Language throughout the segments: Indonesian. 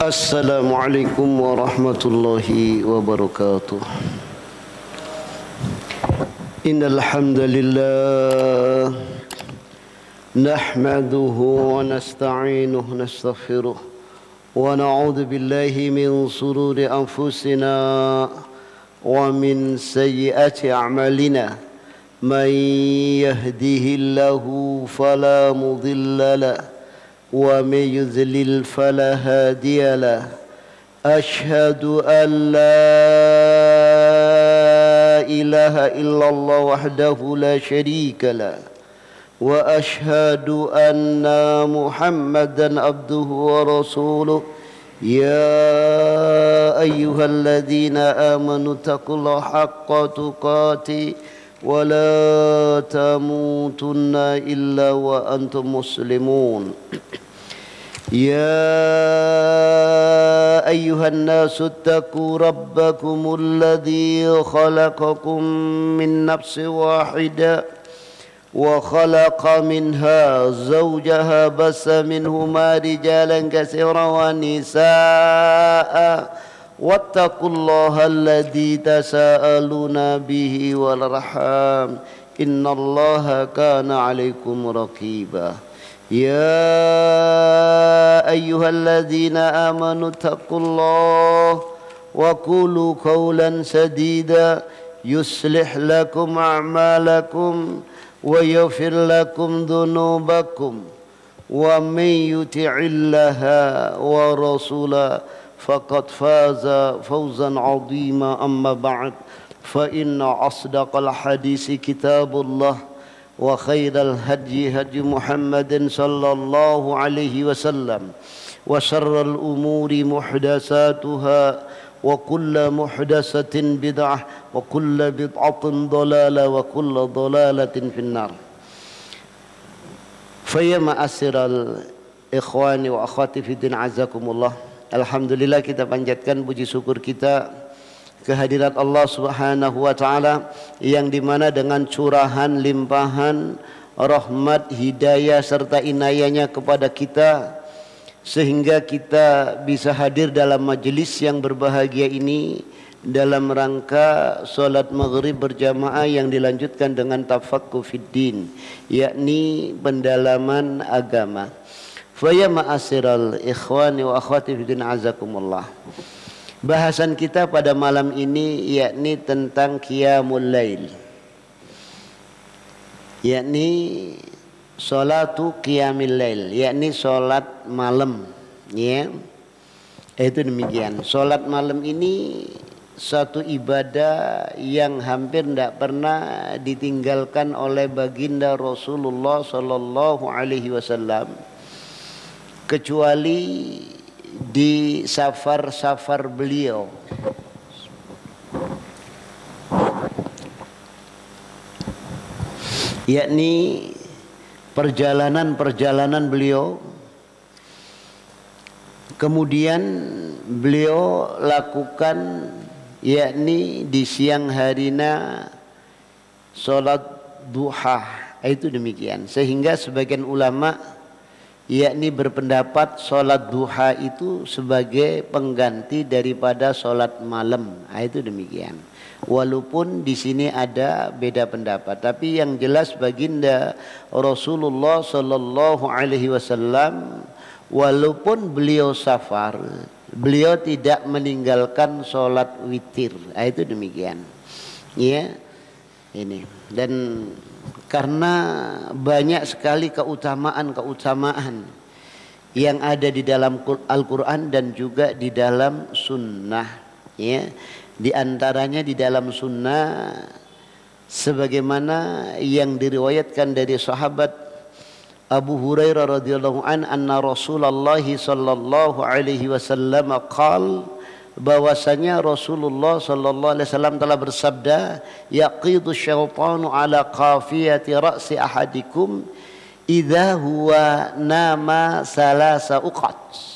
Assalamualaikum warahmatullahi wabarakatuh. Innal hamdalillah nahmaduhu wa nasta'inuhu wa nastaghfiruh wa na'udzu billahi min shururi anfusina wa min sayyiati a'malina. Man yahdihillahu fala mudilla lahu ومن يضلل فلا هادي له أشهد أن لا إله إلا الله وحده لا شريك له وأشهد أن محمدا عبده ورسوله يا أيها الذين آمنوا اتقوا الله حق تقاته ولا تموتن إلا وأنتم مسلمون يا أيها الناس اتقوا ربكم الذي خلقكم من نفس واحدة وخلق منها زوجها بث منهما رجالا كثيرا ونساء واتقوا الله الذي تساءلون به والأرحام إن الله كان عليكم رقيبا يا أيها الذين آمنوا اتقوا الله وقولوا قولا سديدا يصلح لكم أعمالكم ويغفر لكم ذنوبكم ومن يطع الله ورسوله فقد فاز فوزا عظيما أما بعد فإن أصدق الحديث كتاب الله وخير الهدي هدي محمد صلى الله عليه وسلم وشر الأمور محدثاتها وكل محدثة بدعة وكل بدعة ضلالة وكل ضلالة في النار. فيا معاشر الإخوان وأخواتي في الدين عزكم الله. Alhamdulillah, kita panjatkan puji syukur kita kehadirat Allah Subhanahu wa taala yang dimana dengan curahan limpahan rahmat, hidayah serta inayahnya kepada kita sehingga kita bisa hadir dalam majelis yang berbahagia ini dalam rangka salat maghrib berjamaah yang dilanjutkan dengan tafaqquh fiddin, yakni pendalaman agama. Faya ma'asiral ikhwani wa akhwati fiddin azakumullah. Bahasan kita pada malam ini yakni tentang qiyamul lail, yakni salatu qiyamil lail, yakni salat malam, ya. Itu demikian. Salat malam ini satu ibadah yang hampir tidak pernah ditinggalkan oleh baginda Rasulullah sallallahu alaihi wasallam kecuali di safar-safar beliau. Yakni perjalanan-perjalanan beliau. Kemudian beliau lakukan yakni di siang harinya salat duha. Itu demikian. Sehingga sebagian ulama yakni berpendapat sholat duha itu sebagai pengganti daripada sholat malam. Itu demikian. Walaupun di sini ada beda pendapat, tapi yang jelas baginda Rasulullah sallallahu alaihi wasallam walaupun beliau safar, beliau tidak meninggalkan sholat witir. Itu demikian. Ya, ini dan karena banyak sekali keutamaan-keutamaan yang ada di dalam Al-Quran dan juga di dalam sunnah, ya. Di antaranya di dalam sunnah sebagaimana yang diriwayatkan dari sahabat Abu Hurairah radhiyallahu anna Rasulullah sallallahu alaihi wasallam qala, bahwasanya Rasulullah sallallahu alaihi wasallam telah bersabda, yaqidu syaitanu ala qafiyati ra'si ahadikum idza huwa nama salasa uqat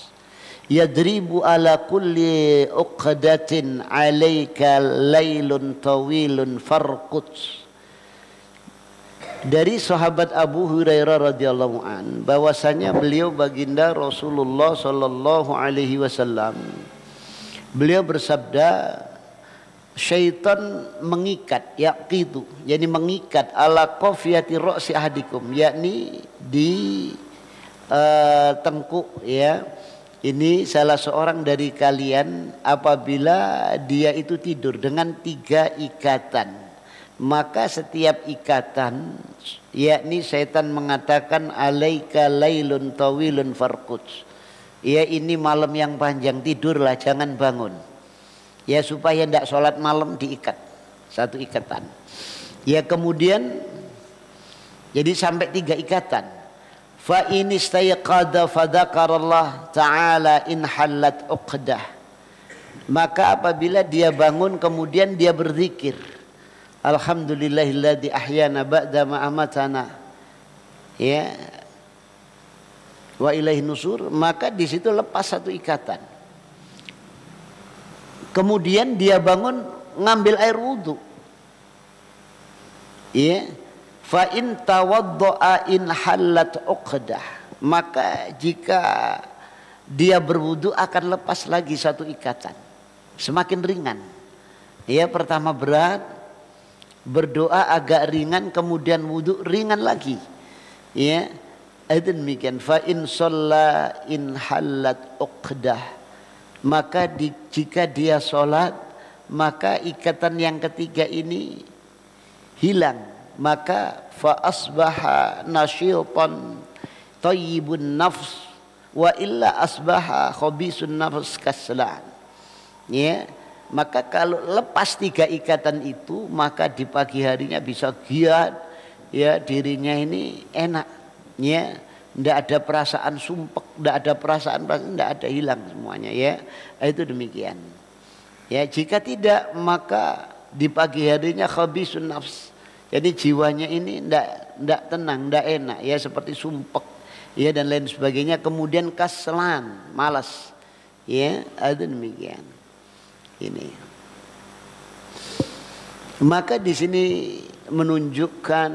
yadribu ala kulli uqdatin alayka laylun tawilun farqut. dari sahabat Abu Hurairah radhiyallahu an bahwasanya beliau baginda Rasulullah sallallahu alaihi wasallam beliau bersabda, syaitan mengikat yaqitu, yakni mengikat ala qafiyati ra'si ahadikum, yakni di tengkuk ya. Ini salah seorang dari kalian apabila dia itu tidur dengan 3 ikatan, maka setiap ikatan yakni syaitan mengatakan alaika lailun tawilun farqud, ya ini malam yang panjang, tidurlah jangan bangun, ya supaya tidak sholat malam, diikat 1 ikatan ya. Kemudian jadi sampai 3 ikatan. Fa in istayqadha fadzakarallah ta'ala in halat uqdah, maka apabila dia bangun kemudian dia berzikir, alhamdulillahilladzi ahyana ba'da ma amatana ya wa ilaihi nusur, maka di situ lepas 1 ikatan. Kemudian dia bangun ngambil air wudu ya. Fa in tawaddo'a in halat uqdah, maka jika dia berwudu akan lepas lagi 1 ikatan, semakin ringan ya. Pertama berat, berdoa agak ringan, kemudian wudu ringan lagi ya. Itu demikian. Fa in shalla in halat uqdah, maka jika dia sholat maka ikatan yang ketiga ini hilang, maka fa asbaha nasyitan thayyibun nafs wa illa asbaha khabisun nafs kaslan ya. Maka kalau lepas 3 ikatan itu, maka di pagi harinya bisa giat ya, dirinya ini enak ya, tidak ada perasaan sumpek, tidak ada perasaan, tidak ada, hilang semuanya ya. Itu demikian ya. Jika tidak, maka di pagi harinya khabisun nafs, jadi jiwanya ini tidak tenang, tidak enak ya, seperti sumpek ya dan lain sebagainya. Kemudian kaslan, malas ya. Itu demikian ini. Maka di sini menunjukkan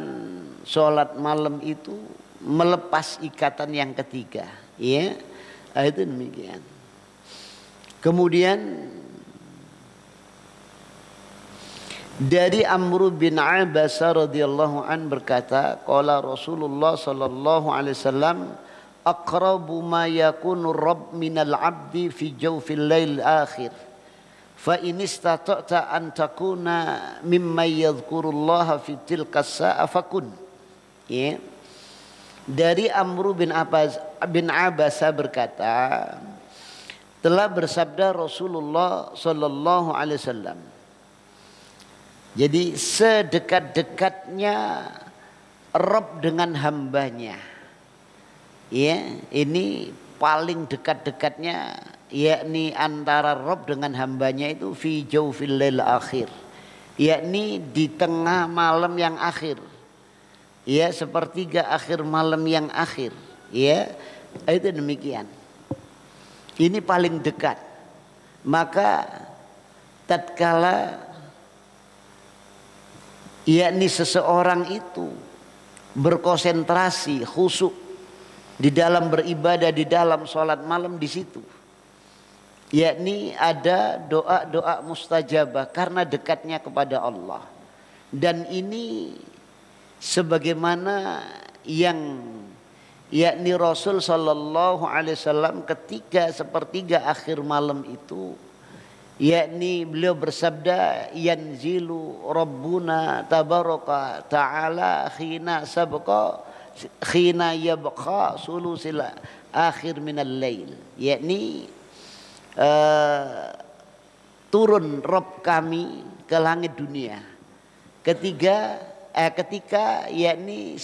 sholat malam itu melepas ikatan yang ketiga ya. Itu demikian. Kemudian dari Amr bin Abbas radhiyallahu an berkata, qala Rasulullah sallallahu alaihi wasallam, aqrabu ma yakunu rabb minal abdi fi jawfil lail akhir, fa in istata'ta an takuna mimma yadhkurullaha fi tilka sa'a fakun ya. Dari Amr bin Abbas berkata, telah bersabda Rasulullah sallallahu alaihi wasallam, jadi sedekat-dekatnya Rabb dengan hambanya ya, ini paling dekat-dekatnya yakni antara Rabb dengan hambanya itu fi jawfil lail akhir, yakni di tengah malam yang akhir ya, sepertiga akhir malam yang akhir ya. Itu demikian, ini paling dekat. Maka tatkala yakni seseorang itu berkonsentrasi khusyuk di dalam beribadah, di dalam sholat malam, di situ yakni ada doa-doa mustajabah karena dekatnya kepada Allah. Dan ini sebagaimana yang yakni Rasul sallallahu alaihi wasallam ketika sepertiga akhir malam itu, yakni beliau bersabda, yanzilu rabbuna tabaraka ta'ala khina yabqa sulusil akhir minal lail, yakni turun Rabb kami ke langit dunia ketika yakni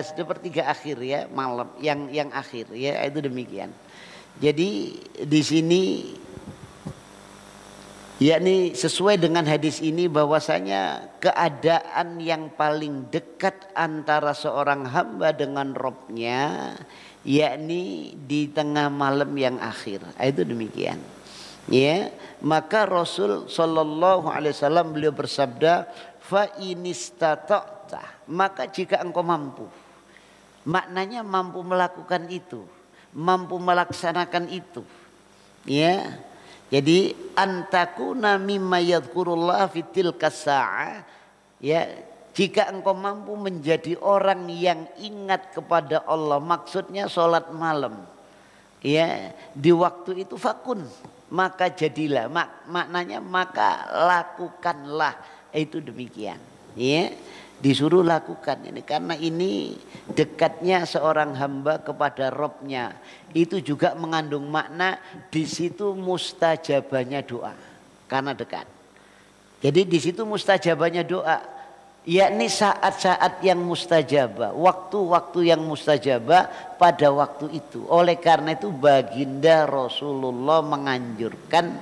sepertiga akhir ya, malam yang akhir ya. Itu demikian. Jadi di sini yakni sesuai dengan hadis ini bahwasanya keadaan yang paling dekat antara seorang hamba dengan Rabb-nya yakni di tengah malam yang akhir. Itu demikian. Ya, maka Rasul sallallahu alaihi wasallam beliau bersabda, fa inistata'ta, maka jika engkau mampu. Maknanya mampu melakukan itu, mampu melaksanakan itu. Ya. Jadi antakuna mimma yadhkurullah fitil kasa'ah, ya, jika engkau mampu menjadi orang yang ingat kepada Allah, maksudnya sholat malam, ya, di waktu itu fakun, maka jadilah, maknanya maka lakukanlah, itu demikian, ya, disuruh lakukan ini karena ini dekatnya seorang hamba kepada Robnya. Itu juga mengandung makna di situ mustajabahnya doa karena dekat. Jadi di situ mustajabahnya doa, yakni saat-saat yang mustajabah, waktu-waktu yang mustajabah pada waktu itu. Oleh karena itu baginda Rasulullah menganjurkan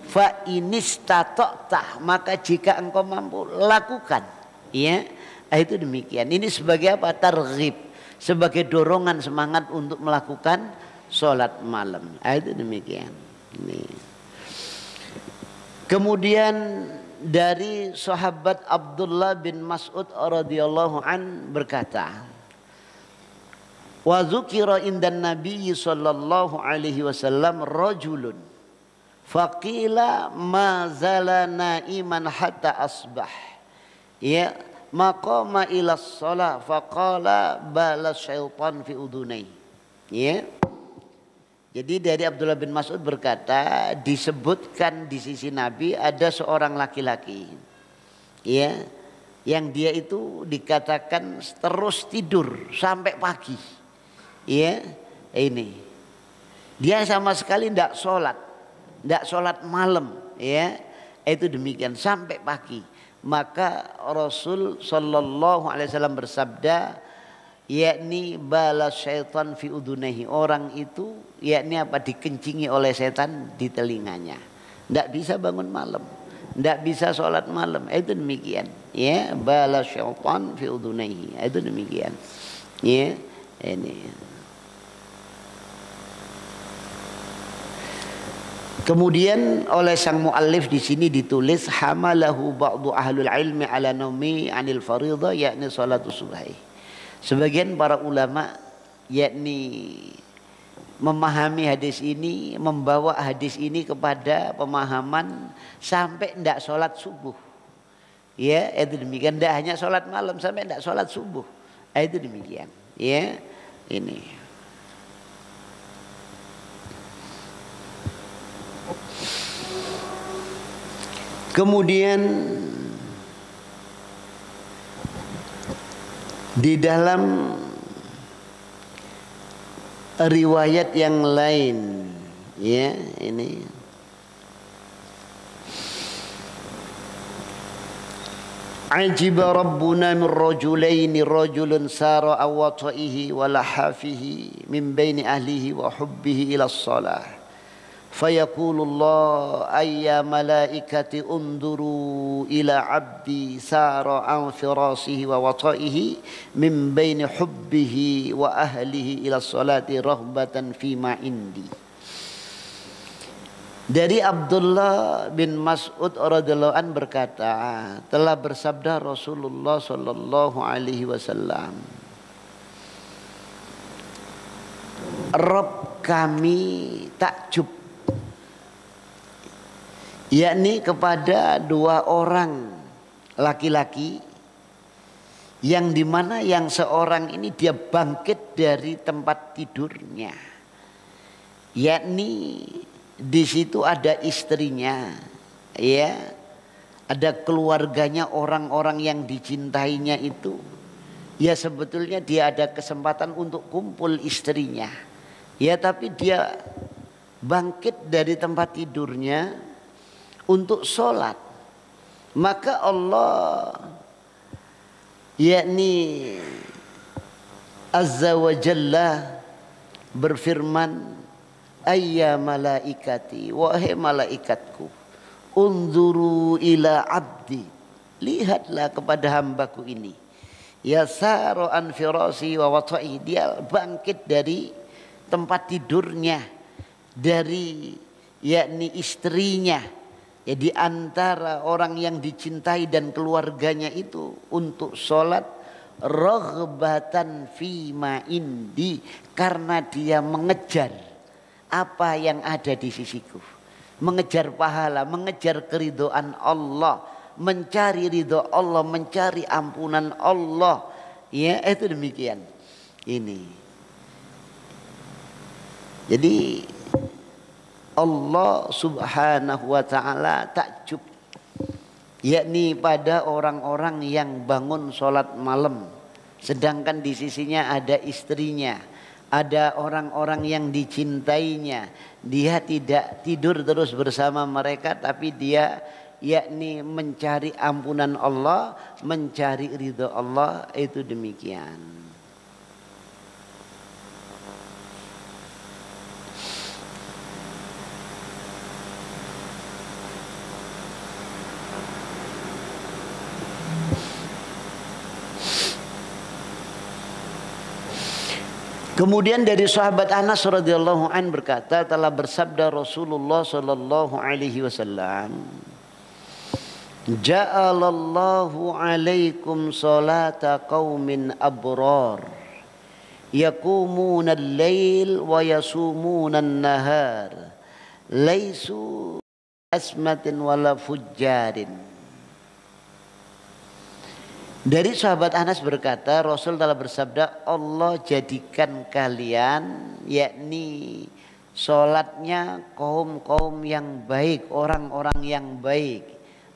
fa inistata'ta, maka jika engkau mampu lakukan. Ya, itu demikian. Ini sebagai apa? Targhib, sebagai dorongan semangat untuk melakukan sholat malam. Itu demikian. Ini. Kemudian dari sahabat Abdullah bin Mas'ud radhiyallahu an berkata, wa dzukira indan Nabi sallallahu alaihi wasallam rajulun faqila ma zala naiman hatta asbah. Ya, maqama ila shalah faqala bala syaitan fi udunai. Ya. Jadi dari Abdullah bin Mas'ud berkata, disebutkan di sisi Nabi ada seorang laki-laki, ya, yang dia itu dikatakan terus tidur sampai pagi. Ya, ini. Dia sama sekali tidak sholat malam, ya. Itu demikian sampai pagi. Maka Rasul sallallahu alaihi wasallam bersabda, yakni bala syaitan fi udunaihi, orang itu yakni apa, dikencingi oleh setan di telinganya. Tidak bisa bangun malam, tidak bisa sholat malam. Itu demikian. Ya, bala syaitan fi udunaihi. Itu demikian. Ya, ini. Kemudian oleh sang muallif di sini ditulis hamalahu ba'du ahlul ilmi ala naumi anil fariḍah, yakni salatus subhi. Sebagian para ulama yakni memahami hadis ini, membawa hadis ini kepada pemahaman sampai tidak sholat subuh. Ya, itu demikian. Tidak hanya sholat malam, sampai tidak sholat subuh. Itu demikian. Ya, ini. Kemudian di dalam riwayat yang lain, ya, ini ajiba rabbuna min rajulaini, rajulun sara awataihi wa lahafihi min baini ahlihi wa hubbihi ila shalah. Fayaqulullah ayya malaikati unduru ila abdi sara an firasihi wa wataihi min baini hubbihi wa ahlihi ila salati rahbatan fima indi. Dari Abdullah bin Mas'ud radhiyallahu an berkata, telah bersabda Rasulullah sallallahu alaihi wasallam, Rabb kami takjub, yakni kepada dua orang laki-laki yang dimana yang seorang ini dia bangkit dari tempat tidurnya, yakni di situ ada istrinya, ya, ada keluarganya, orang-orang yang dicintainya itu, ya sebetulnya dia ada kesempatan untuk kumpul istrinya, ya, tapi dia bangkit dari tempat tidurnya untuk sholat. Maka Allah yakni Azza wa Jalla berfirman, ayya malaikati, wahai malaikatku, unzuru ila abdi, lihatlah kepada hambaku ini, yasaru an firasi wa wata'i, dia bangkit dari tempat tidurnya, dari yakni istrinya, Ya, di antara orang yang dicintai dan keluarganya itu untuk sholat raghbatan fima indi, karena dia mengejar apa yang ada di sisiku, mengejar pahala, mengejar keridhaan Allah, mencari ridho Allah, mencari ampunan Allah. Ya, itu demikian. Ini. Jadi Allah subhanahu wa ta'ala takjub, yakni pada orang-orang yang bangun sholat malam, sedangkan di sisinya ada istrinya, ada orang-orang yang dicintainya. Dia tidak tidur terus bersama mereka, tapi dia yakni mencari ampunan Allah, mencari ridho Allah. Itu demikian. Kemudian dari sahabat Anas radhiyallahu an berkata, telah bersabda Rasulullah sallallahu alaihi wasallam, ja'alallahu alaikum salata qaumin abrar yaqumuna al-lail wa yasumuna an-nahar laisu asmatin wala fujjarin. Dari sahabat Anas berkata, Rasul telah bersabda, Allah jadikan kalian yakni sholatnya kaum-kaum yang baik, orang-orang yang baik.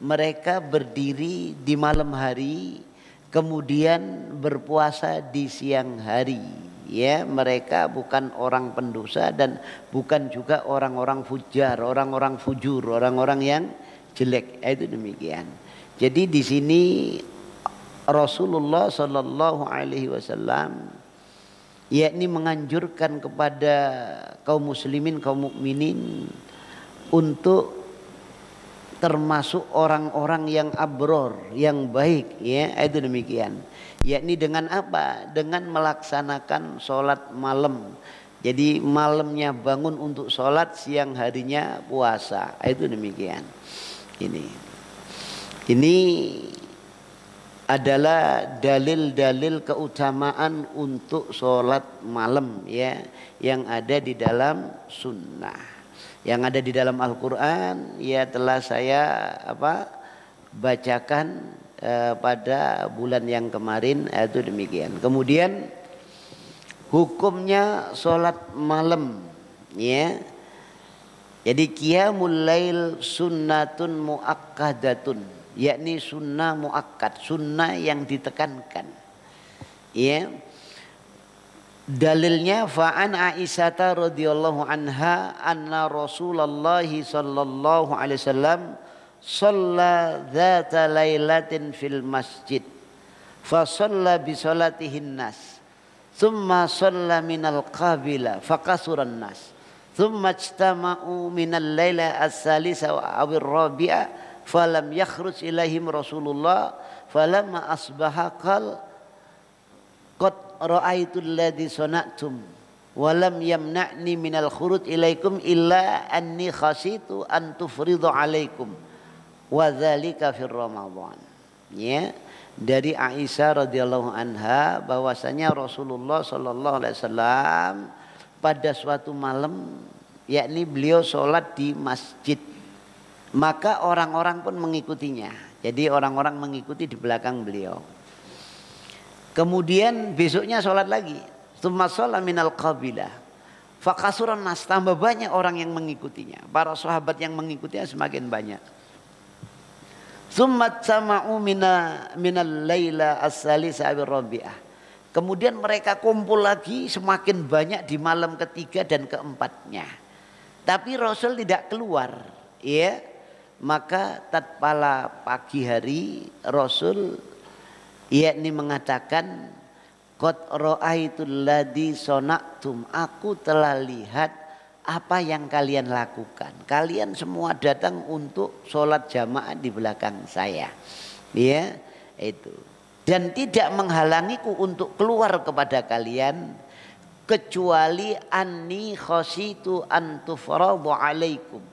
Mereka berdiri di malam hari, kemudian berpuasa di siang hari. Ya, mereka bukan orang pendosa dan bukan juga orang-orang fujar, orang-orang fujur, orang-orang yang jelek. Itu demikian. Jadi di sini Rasulullah sallallahu alaihi wasallam yakni menganjurkan kepada kaum muslimin, kaum mukminin untuk termasuk orang-orang yang abror, yang baik, ya. Itu demikian. Yakni dengan apa? Dengan melaksanakan sholat malam. Jadi malamnya bangun untuk sholat, siang harinya puasa. Itu demikian. Ini adalah dalil-dalil keutamaan untuk sholat malam, ya, yang ada di dalam sunnah, yang ada di dalam Al-Quran. Ya, telah saya bacakan pada bulan yang kemarin. Itu demikian. Kemudian hukumnya sholat malam, ya. Jadi qiyamul lail sunnatun muakkadatun, yakni sunnah muakkad, sunnah yang ditekankan. Ya. Dalilnya fa'an Aisyah radhiyallahu anha anna Rasulullah sallallahu alaihi wasallam shalla dzata lailatin fil masjid fa shalla bi salatihin nas thumma shalla minal qabila fa kasuran nas thumma ijtama'u minal laila as-salisa wa ar-rabi'a falam yakhruj ilaihim Rasulullah falamma asbaha qal qad ra'aitul ladzi sana'tum wa lam yamna'ni minal khuruj ilaikum illa anni khashitu an tufridu alaikum wa dzalika fir Ramadan. Ya, dari Aisyah radhiyallahu anha bahwasanya Rasulullah sallallahu alaihi wasallam pada suatu malam, yakni beliau sholat di masjid, maka orang-orang pun mengikutinya. Jadi orang-orang mengikuti di belakang beliau. Kemudian besoknya sholat lagi. Tsumma shalla minal qabilah. Fakasuran nas, tambah banyak orang yang mengikutinya. Para sahabat yang mengikutinya semakin banyak. Tsumma tsama'u minal laila as-salisa bir-rabi'ah. Kemudian mereka kumpul lagi semakin banyak di malam ketiga dan keempatnya. Tapi Rasul tidak keluar, ya. Maka tatkala pagi hari Rasul yakni mengatakan qad ra'aitul ladzi sana'tum, aku telah lihat apa yang kalian lakukan. Kalian semua datang untuk sholat jamaah di belakang saya, ya, itu, dan tidak menghalangiku untuk keluar kepada kalian kecuali anni khasyitu an tufradu alaikum.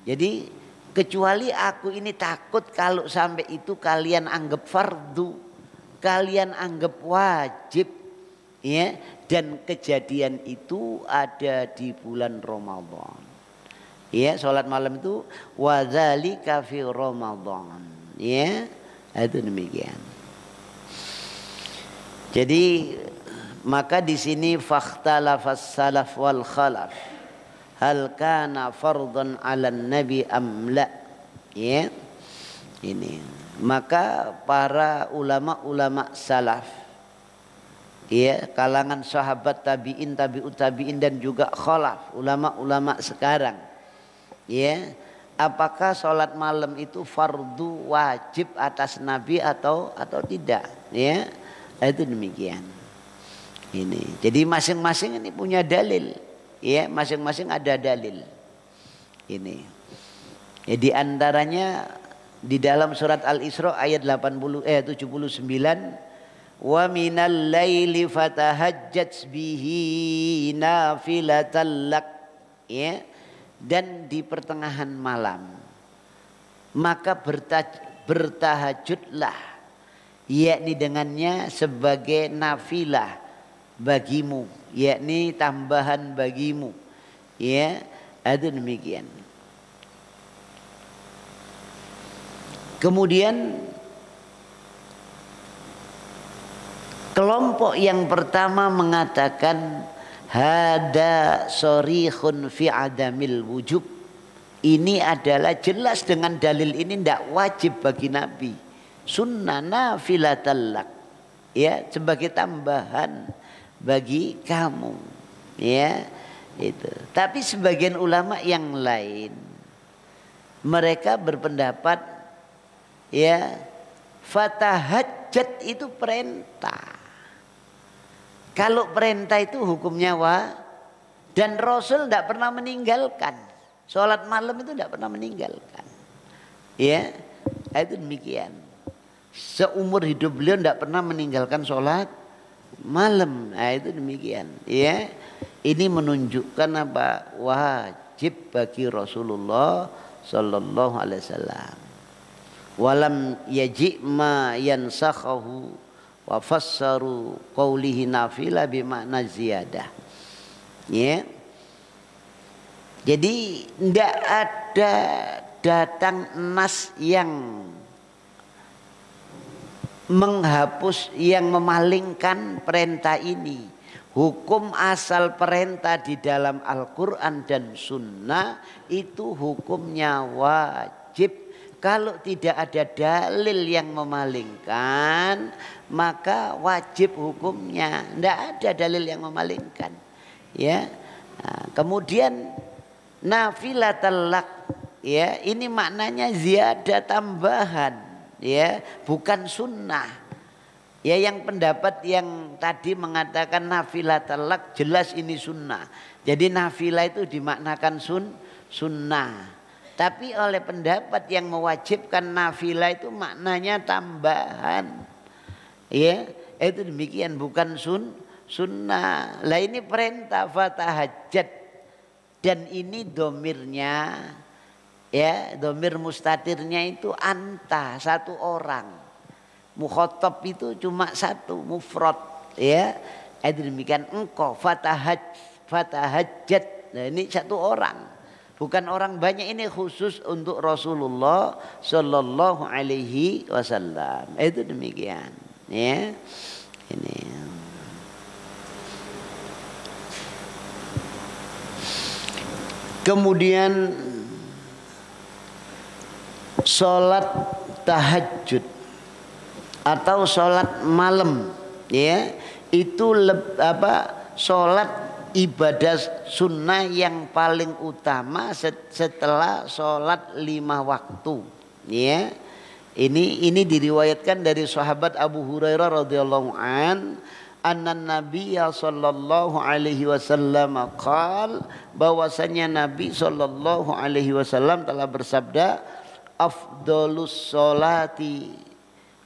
Jadi Kecuali aku ini takut kalau sampai itu kalian anggap fardu, kalian anggap wajib, ya. Dan kejadian itu ada di bulan Ramadan. Ya, sholat malam itu wadzalika fi Ramadan. Ya, itu demikian. Jadi maka di sini fakhtalafas salaf wal khalaf. Hal kana fardhan 'alan nabi am la? Ya. Ini. Maka para ulama-ulama salaf, ya, kalangan sahabat tabi'in, tabi'ut tabi'in dan juga khalaf, ulama-ulama sekarang, ya, apakah sholat malam itu fardu wajib atas nabi atau tidak, ya, itu demikian. Ini jadi masing-masing ini punya dalil, ya, masing-masing ada dalil ini, ya, di antaranya di dalam surat Al-Isra ayat 79, wa minal laili fatahajjat bihi nafilatan lak, ya, dan di pertengahan malam maka bertahajudlah, yakni dengannya sebagai nafilah bagimu, yakni tambahan bagimu, ya, itu demikian. Kemudian kelompok yang pertama mengatakan hada sorihun fi adamil wujub. Ini adalah jelas dengan dalil ini tidak wajib bagi Nabi. Sunnah nafilatallak, ya, sebagai tambahan bagi kamu, ya, itu. Tapi sebagian ulama yang lain mereka berpendapat, ya, fatahajjat itu perintah. Kalau perintah itu hukumnya dan Rasul tidak pernah meninggalkan. Sholat malam itu tidak pernah meninggalkan. Ya, itu demikian. Seumur hidup beliau tidak pernah meninggalkan sholat malam. Nah, itu demikian. Ya, ini menunjukkan apa? Wajib bagi Rasulullah Sallallahu Alaihi Wasallam. Walam yaji' ma yansakhahu wa fassaru qawlihi nafila bima'na ziyadah, ya. Jadi tidak ada datang nas yang menghapus, yang memalingkan perintah ini. Hukum asal perintah di dalam Al-Quran dan Sunnah itu hukumnya wajib. Kalau tidak ada dalil yang memalingkan, maka wajib hukumnya. Tidak ada dalil yang memalingkan, ya. Nah, kemudian nafilatal lak, ya, ini maknanya ziyadah, tambahan, ya, bukan sunnah. Ya, yang pendapat yang tadi mengatakan nafilatal lak jelas ini sunnah. Jadi nafilah itu dimaknakan sunnah. Tapi oleh pendapat yang mewajibkan nafilah itu maknanya tambahan, ya, itu demikian, bukan sunnah. Lah ini perintah fatahajjat, dan ini domirnya, ya, domir mustatirnya itu anta, satu orang. Mukhatab itu cuma satu, mufrad, ya, itu demikian. Engkau fatahajjat, nah ini satu orang. Bukan orang banyak, ini khusus untuk Rasulullah Sallallahu Alaihi Wasallam. Itu demikian, ya. Ini. Kemudian sholat tahajud atau sholat malam, ya, itu sholat ibadah sunnah yang paling utama setelah sholat 5 waktu, ya. Ini diriwayatkan dari sahabat Abu Hurairah radhiyallahu an, anna Nabiyya sallallahu alaihi wasallam qaal, bahwasanya Nabi sallallahu alaihi wasallam telah bersabda, afdhalus sholati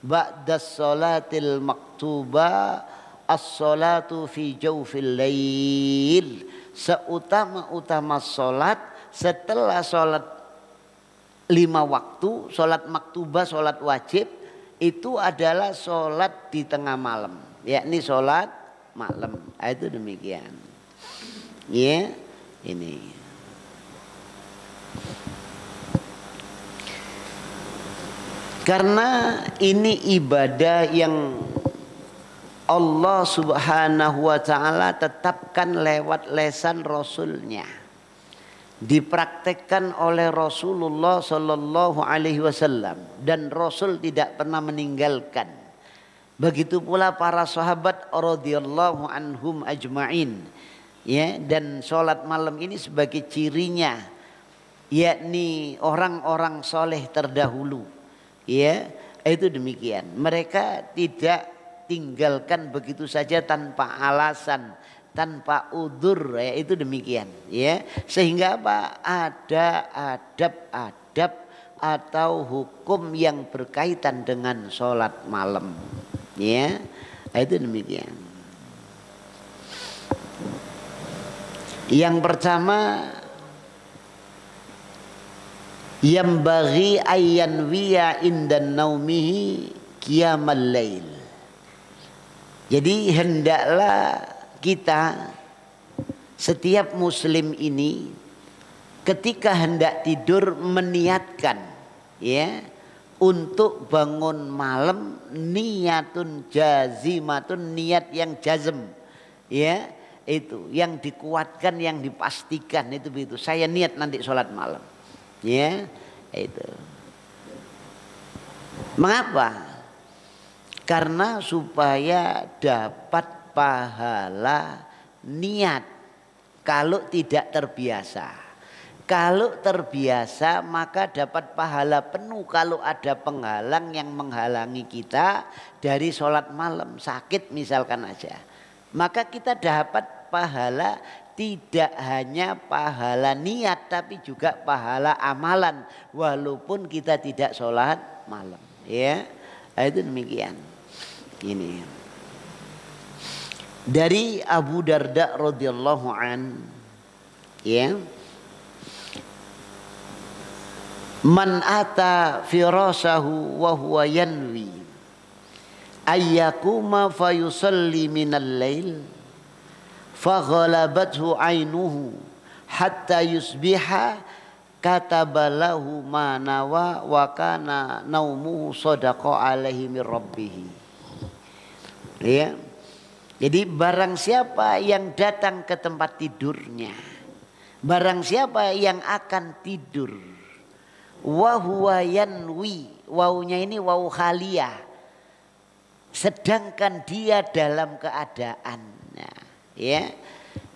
ba'das sholatil maktubah as-sholatu fi jawfil lail. Seutama-utama sholat setelah sholat 5 waktu, sholat maktubah, sholat wajib itu adalah sholat di tengah malam, yakni sholat malam. Itu demikian. Ya, ini. Karena ini ibadah yang Allah Subhanahu wa ta'ala tetapkan lewat lisan Rasulnya, dipraktekkan oleh Rasulullah Sallallahu Alaihi Wasallam, dan Rasul tidak pernah meninggalkan. Begitu pula para sahabat radhiyallahu anhum ajma'in. Ya, dan sholat malam ini sebagai cirinya, yakni orang-orang soleh terdahulu. Ya, itu demikian. Mereka tidak tinggalkan begitu saja tanpa alasan, tanpa udzur, ya, itu demikian, ya. Sehingga apa? Ada adab-adab atau hukum yang berkaitan dengan sholat malam, ya. Itu demikian. Yang pertama, yang bagi ayyan wiya indan naumihi qiyamal lail. Jadi hendaklah kita, setiap muslim ini ketika hendak tidur meniatkan, ya, untuk bangun malam, niyatun jazimatun, niat yang jazm, ya, itu yang dikuatkan, yang dipastikan, itu begitu. Saya niat nanti sholat malam, ya, itu. Mengapa? Karena supaya dapat pahala niat kalau tidak terbiasa. Kalau terbiasa maka dapat pahala penuh kalau ada penghalang yang menghalangi kita dari sholat malam. Sakit misalkan aja. Maka kita dapat pahala, tidak hanya pahala niat tapi juga pahala amalan. Walaupun kita tidak sholat malam. Ya, itu demikian. Ini dari Abu Darda radhiyallahu an, ya, man ata firasahu wa huwa yanwi ayyakuma fayusalli minal lail faghalabathu ainuhu hatta yusbiha katabalahu ma nawa wa kana naumuhu sadaqa alaihi min rabbih. Ya. Jadi barang siapa yang datang ke tempat tidurnya, barang siapa yang akan tidur, wa huwa yanwi, wawunya ini wawu khaliyah, sedangkan dia dalam keadaan, ya.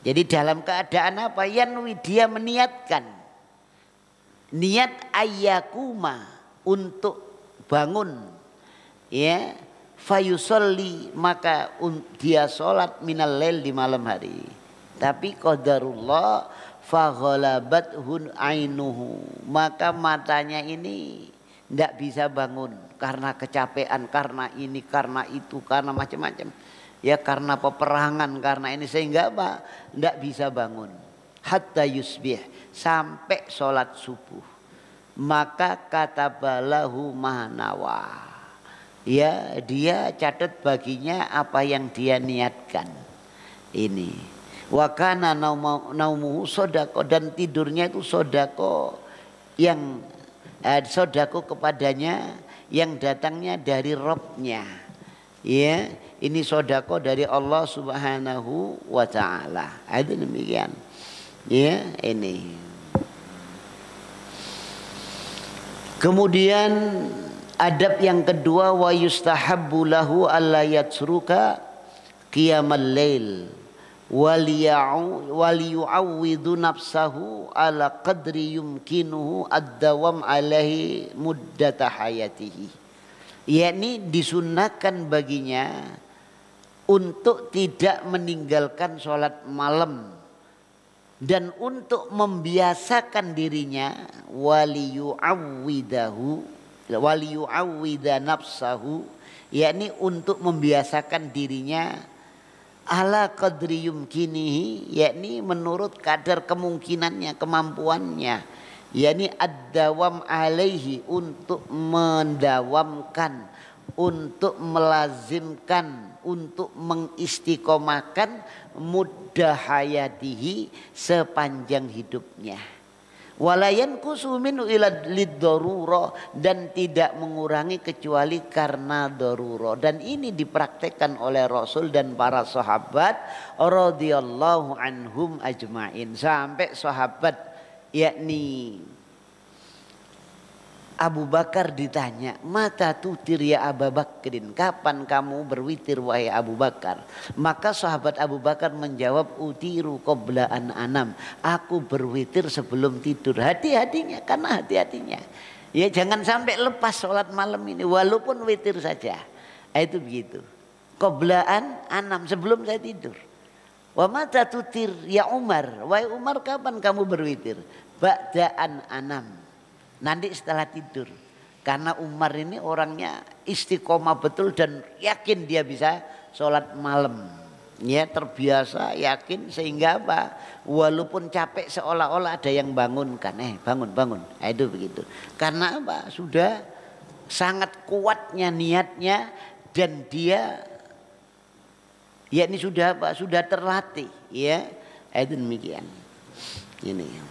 Jadi dalam keadaan apa? Yanwi, dia meniatkan, niat ayyakuma, untuk bangun, ya. Fayusolli, maka dia sholat minal lail, di malam hari. Tapi qadarullah faghalabathun ainuhu, maka matanya ini tidak bisa bangun karena kecapean, karena ini, karena itu, karena macam-macam. Ya, karena peperangan, karena ini, sehingga apa? Tidak bisa bangun. Hatta yusbih, sampai sholat subuh. Maka katabalahu mahnawa, ya, dia catat baginya apa yang dia niatkan. Ini wa kana naumuhu sodako, dan tidurnya itu sodako, yang sodako kepadanya yang datangnya dari Robnya, ya, ini sodako dari Allah Subhanahu wa ta'ala. Itu demikian, ya, ini. Kemudian adab yang kedua, wa yustahabbu lahu alla yatsruka qiyamal lail waliyu'awwidu nafsahu ala qadri yumkinuhu ad-dawam alaihi muddata hayatihi. Yakni disunnahkan baginya untuk tidak meninggalkan sholat malam, dan untuk membiasakan dirinya, waliyu'awwida nafsahu, yakni untuk membiasakan dirinya ala qadri yumkinihi, yakni menurut kadar kemungkinannya, kemampuannya, yakni ad-dawam alaihi, untuk mendawamkan, untuk melazimkan, untuk mengistiqomahkan muddah hayatihi, sepanjang hidupnya. Walayan kusumin ila lid-darurah, dan tidak mengurangi kecuali karena darurah. Dan ini dipraktekkan oleh Rasul dan para sahabat radhiyallahu anhum ajmain. Sampai sahabat yakni Abu Bakar ditanya, mata tutir ya Abu Bakrin, kapan kamu berwitir wahai Abu Bakar? Maka sahabat Abu Bakar menjawab, utiru qabla an anam, aku berwitir sebelum tidur. Hati-hatinya, karena hati-hatinya ya jangan sampai lepas sholat malam ini walaupun witir saja. Itu begitu. Qabla an anam, sebelum saya tidur. Wa mata tutir ya Umar, wahai Umar kapan kamu berwitir? Ba'da an anam, nanti setelah tidur. Karena Umar ini orangnya istiqomah betul dan yakin dia bisa sholat malam. Ya, terbiasa, yakin, sehingga apa? Walaupun capek seolah-olah ada yang bangunkan. Bangun. Nah, itu begitu. Karena apa? Sudah sangat kuatnya niatnya, dan dia ya ini sudah apa? Sudah terlatih. Ya, itu demikian. Ini.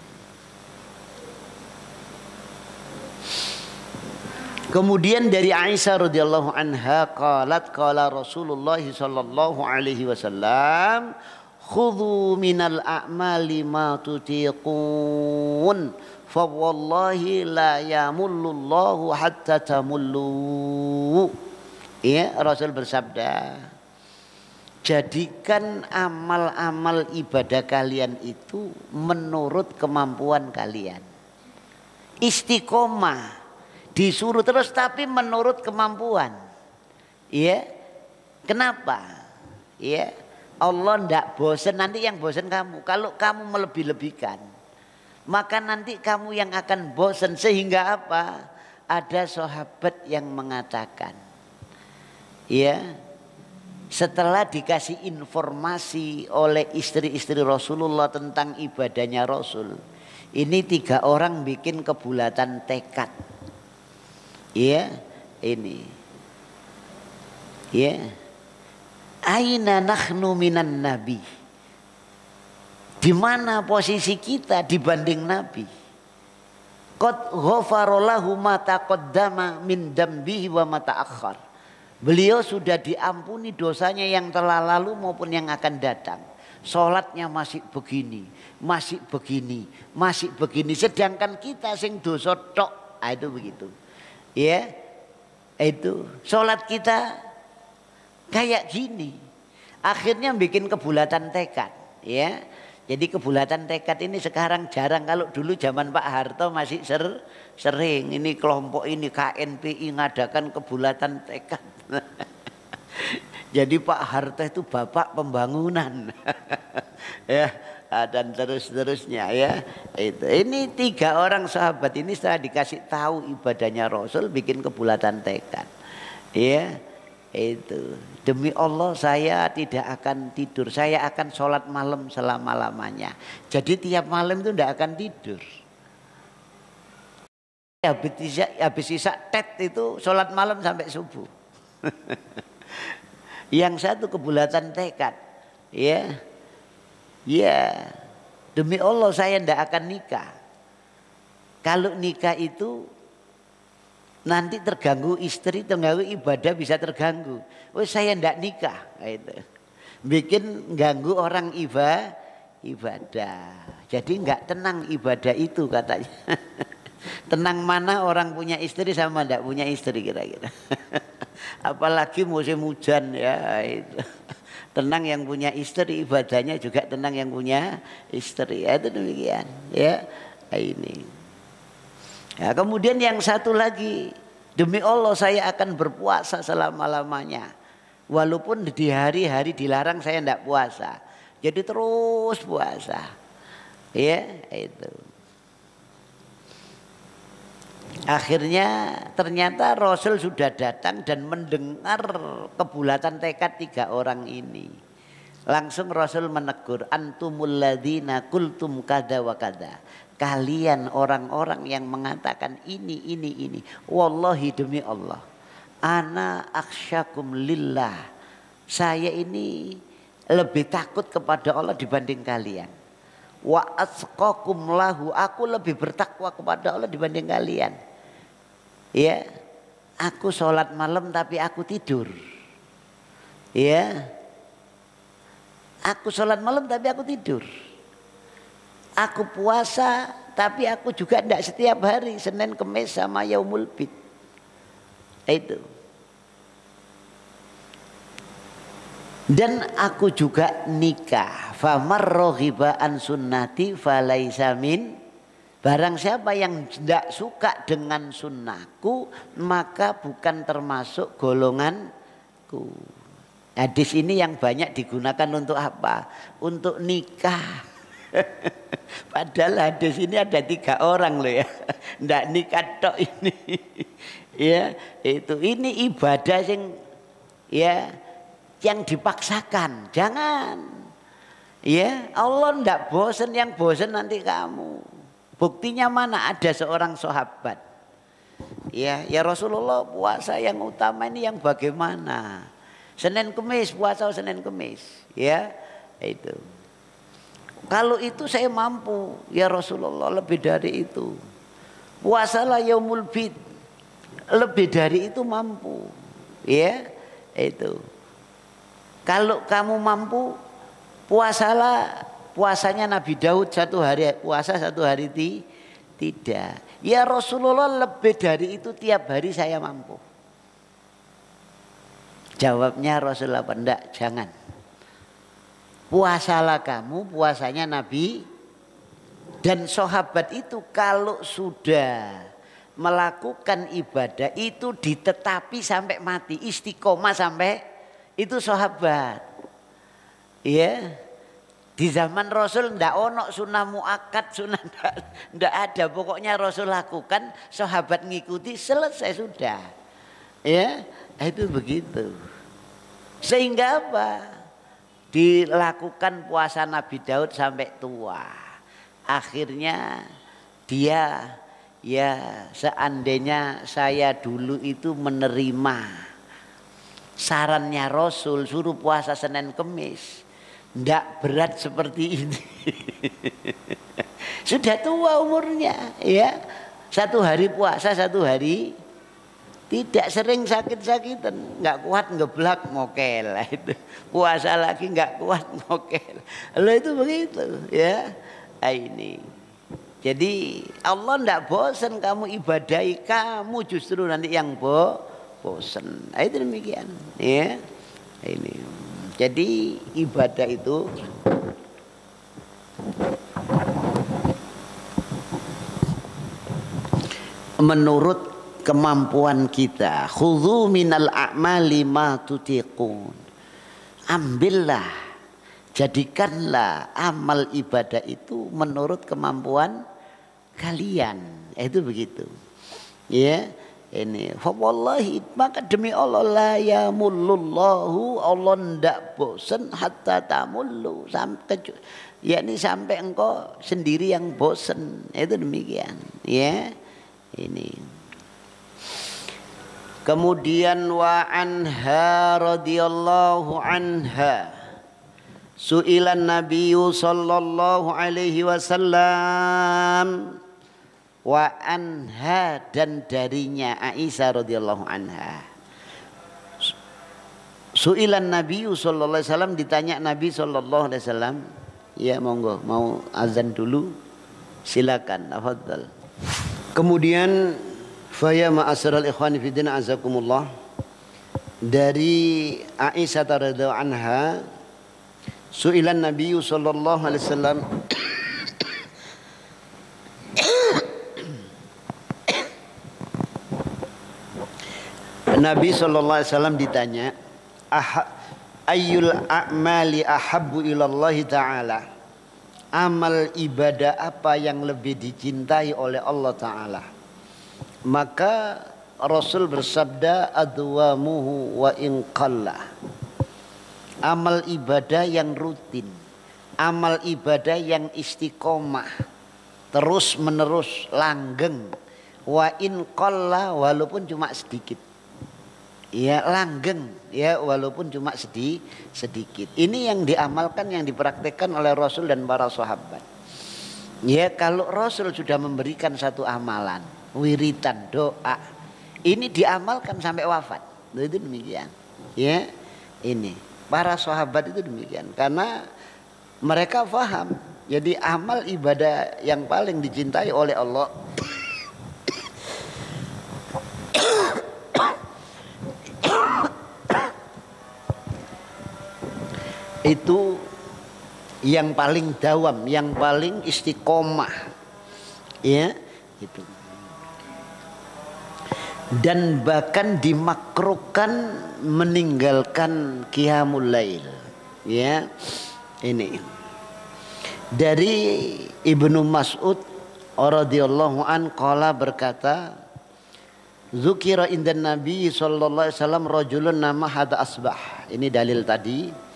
Kemudian dari Aisyah radhiyallahu anha qalat qala Rasulullah sallallahu alaihi wasallam, khudhu minal a'mali ma tutiqun fa wallahi la yamullullahu hatta tamullu. Ya, Rasul bersabda, jadikan amal-amal ibadah kalian itu menurut kemampuan kalian. Istiqomah disuruh terus tapi menurut kemampuan. Ya. Kenapa? Ya. Allah ndak bosan, nanti yang bosan kamu. Kalau kamu melebih-lebihkan, maka nanti kamu yang akan bosan. Sehingga apa? Ada sahabat yang mengatakan, ya, setelah dikasih informasi oleh istri-istri Rasulullah tentang ibadahnya Rasul, ini 3 orang bikin kebulatan tekad. Ya, ini. Ya. Aina nahnu minan nabi? Di mana posisi kita dibanding Nabi? Qad ghafarallahu ma taqaddama min dambihi wa ma ta'akhkhar. Beliau sudah diampuni dosanya yang telah lalu maupun yang akan datang. Salatnya masih begini, masih begini, masih begini. Sedangkan kita sing dosa tok. Itu begitu. Ya, itu sholat kita kayak gini. Akhirnya bikin kebulatan tekad. Ya, jadi kebulatan tekad ini sekarang jarang. Kalau dulu zaman Pak Harto masih sering. Ini kelompok ini KNPI ngadakan kebulatan tekad. Jadi Pak Harto itu bapak pembangunan. Ya. Dan terus-terusnya ya. Ini 3 orang sahabat ini setelah dikasih tahu ibadahnya Rasul bikin kebulatan tekad. Ya, itu. Demi Allah saya tidak akan tidur, saya akan sholat malam selama-lamanya. Jadi tiap malam itu tidak akan tidur. Habis isak tet itu sholat malam sampai subuh. Yang satu kebulatan tekad. Ya. Ya, demi Allah saya tidak akan nikah. Kalau nikah itu nanti terganggu istri, terganggu ibadah, bisa terganggu. Oh, saya tidak nikah. Itu bikin ganggu orang ibadah. Jadi nggak tenang ibadah itu katanya. Tenang mana orang punya istri sama tidak punya istri kira-kira. Apalagi musim hujan ya itu. Tenang yang punya istri, ibadahnya juga tenang yang punya istri. Ya, itu demikian. Ya, ini. Ya, kemudian yang satu lagi, demi Allah saya akan berpuasa selama-lamanya. Walaupun di hari-hari dilarang saya tidak puasa. Jadi terus puasa. Ya, itu. Akhirnya ternyata Rasul sudah datang dan mendengar kebulatan tekad 3 orang ini. Langsung Rasul menegur, antumul ladzina qultum kada wa kada. kalian orang-orang yang mengatakan ini. Wallahi demi Allah. Ana aksyakum lillah. Saya ini lebih takut kepada Allah dibanding kalian. Wa atqakum lahu. Aku lebih bertakwa kepada Allah dibanding kalian. Ya. Aku sholat malam tapi aku tidur. Ya. Aku sholat malam tapi aku tidur. Aku puasa tapi aku juga tidak setiap hari. Senin, Kemis sama Yaumul Bid. Itu. Dan aku juga nikah. Famar raghiba an sunnati falaisa min. Barang siapa yang tidak suka dengan sunnahku maka bukan termasuk golonganku. Hadis ini yang banyak digunakan untuk apa? Untuk nikah. Padahal hadis ini ada 3 orang loh ya. Ndak nikah tok ini. Ya, itu ini ibadah yang dipaksakan. Jangan. Ya, Allah ndak bosan, yang bosan nanti kamu. Buktinya mana? Ada seorang sahabat. Ya Rasulullah, puasa yang utama ini yang bagaimana? Senin Kemis, puasa Senin Kemis. Ya, itu. Kalau itu saya mampu, ya Rasulullah, lebih dari itu. Puasalah Yaumul Bid. Lebih dari itu mampu. Ya, itu. Kalau kamu mampu, puasanya Nabi Daud 1 hari puasa, 1 hari tidak. Ya Rasulullah, lebih dari itu tiap hari saya mampu. Jawabnya Rasulullah, enggak, jangan. Puasalah kamu, puasanya Nabi. Dan sahabat itu kalau sudah melakukan ibadah itu ditetapi sampai mati, istiqomah sampai itu sahabat. Ya. Di zaman Rasul ndak ono sunnah muakkad, sunnah ndak ada. Pokoknya Rasul lakukan, sahabat ngikuti, selesai sudah. Ya, itu begitu. Sehingga apa? Dilakukan puasa Nabi Daud sampai tua. Akhirnya dia, ya seandainya saya dulu itu menerima sarannya Rasul suruh puasa Senin Kemis, ndak berat seperti ini. Sudah tua umurnya, ya. 1 hari puasa, 1 hari tidak, sering sakit-sakitan, nggak kuat ngeblak ngokel itu. Puasa lagi nggak kuat ngokel. Lalu itu begitu, ya. Nah, ini. Jadi Allah ndak bosan kamu ibadahi, kamu justru nanti yang bosan. Nah, itu demikian, ya. Ini. Jadi ibadah itu menurut kemampuan kita. Khudhu minal a'mali ma tutiqun. Ambillah, jadikanlah amal ibadah itu menurut kemampuan kalian. Itu begitu. Ya. Ini wallahi, maka demi Allah la yamullullahu, Allah ndak bosan hatta tamullu, sampai yakni sampai engkau sendiri yang bosan. Itu demikian, ya. Ini. Kemudian wa anha radhiyallahu anha, su'ilan nabiyyu sallallahu alaihi wasallam. Wa anha, dan darinya Aisyah radhiyallahu anha. Su'ilan Nabi sallallahu alaihi wasallam, ditanya Nabi sallallahu alaihi wasallam. Ya monggo, mau azan dulu, silakan, tafadhal. Kemudian faya ma'asyiral ikhwani fiddin azakumullah, dari Aisyah radhiyallahu anha, su'ilan Nabi sallallahu alaihi wasallam, Nabi SAW ditanya, ayyul a'mali ahabbu ilallahi ta'ala, amal ibadah apa yang lebih dicintai oleh Allah Ta'ala? Maka Rasul bersabda, adwamuhu wa in qalla, amal ibadah yang rutin, amal ibadah yang istiqomah, terus menerus langgeng. Wa in qalla, walaupun cuma sedikit. Ya langgeng ya walaupun cuma sedikit. Ini yang diamalkan, yang dipraktekkan oleh Rasul dan para sahabat. Ya kalau Rasul sudah memberikan satu amalan, wiritan, doa, ini diamalkan sampai wafat. Itu demikian. Ya ini para sahabat itu demikian karena mereka faham. Jadi amal ibadah yang paling dicintai oleh Allah itu yang paling dawam, yang paling istiqomah, ya itu. Dan bahkan dimakruhkan meninggalkan qiyamul lail, ya ini. Dari Ibnu Mas'ud radhiyallahu an qala berkata, Zukira indan Nabi sallallahu alaihi wasallam rajulun nama hada asbah. Ini dalil tadi.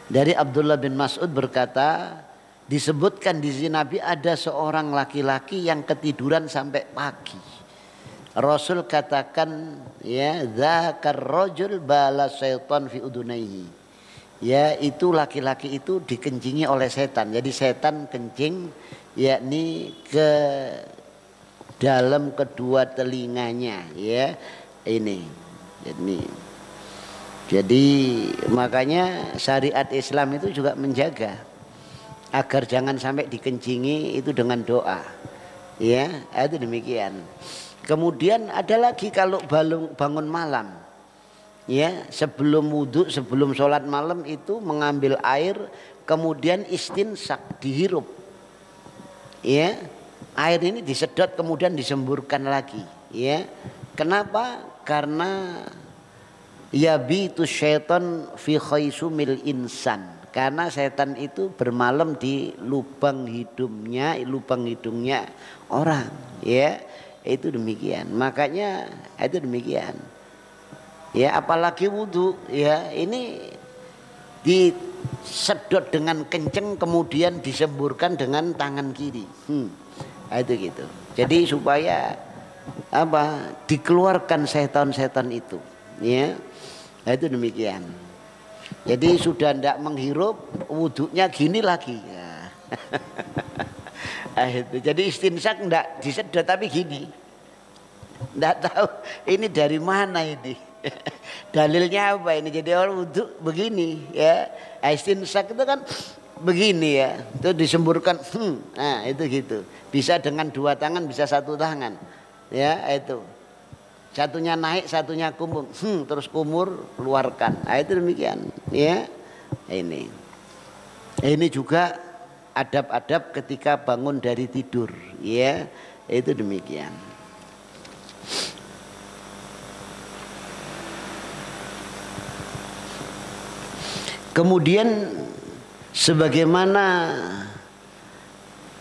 Dari Abdullah bin Mas'ud berkata, disebutkan di sini Nabi ada seorang laki-laki yang ketiduran sampai pagi. Rasul katakan, ya, dzakar rajul bala syaitan fi udunaihi. Ya, itu laki-laki itu dikencingi oleh setan. Jadi setan kencing yakni ke dalam kedua telinganya, ya. Ini. Jadi makanya syariat Islam itu juga menjaga agar jangan sampai dikencingi itu dengan doa. Ya, itu demikian. Kemudian ada lagi kalau bangun malam. Ya, sebelum wudhu, sebelum sholat malam itu mengambil air, kemudian istinsak, dihirup. Ya, air ini disedot kemudian disemburkan lagi. Ya, kenapa? Karena yabitu syaitan fi khaisumil insan, karena setan itu bermalam di lubang hidungnya orang, ya itu demikian. Makanya itu demikian, ya apalagi wudhu, ya ini disedot dengan kenceng kemudian disemburkan dengan tangan kiri, itu gitu. Jadi supaya apa? Dikeluarkan setan-setan itu, ya. Nah, itu demikian. Jadi sudah tidak menghirup, wudhunya gini lagi. Ya. Itu. Jadi istinsak tidak disedot tapi gini. Tidak tahu ini dari mana ini. Dalilnya apa ini? Jadi orang wudhu begini, ya. Istinsak itu kan begini, ya. Itu disemburkan. Nah itu gitu. Bisa dengan dua tangan, bisa satu tangan. Ya itu. Satunya naik, satunya kumur, terus kumur keluarkan. Nah, itu demikian, ya. Ini juga adab-adab ketika bangun dari tidur, ya. Itu demikian. Kemudian sebagaimana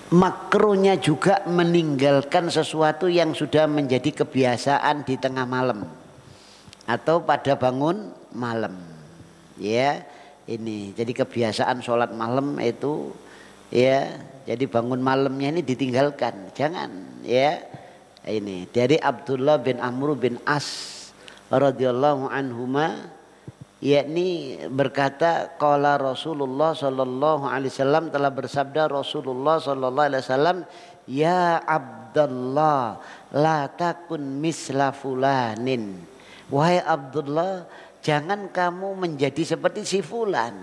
makruhnya juga meninggalkan sesuatu yang sudah menjadi kebiasaan di tengah malam atau pada bangun malam, ya ini. Jadi kebiasaan sholat malam itu, ya jadi bangun malamnya ini ditinggalkan, jangan, ya ini. Dari Abdullah bin Amr bin As radhiyallahu anhuma, yakni berkata qala Rasulullah sallallahu alaihi wasallam, telah bersabda Rasulullah sallallahu alaihi wasallam, ya Abdullah la takun misla fulanin, wahai Abdullah jangan kamu menjadi seperti si fulan,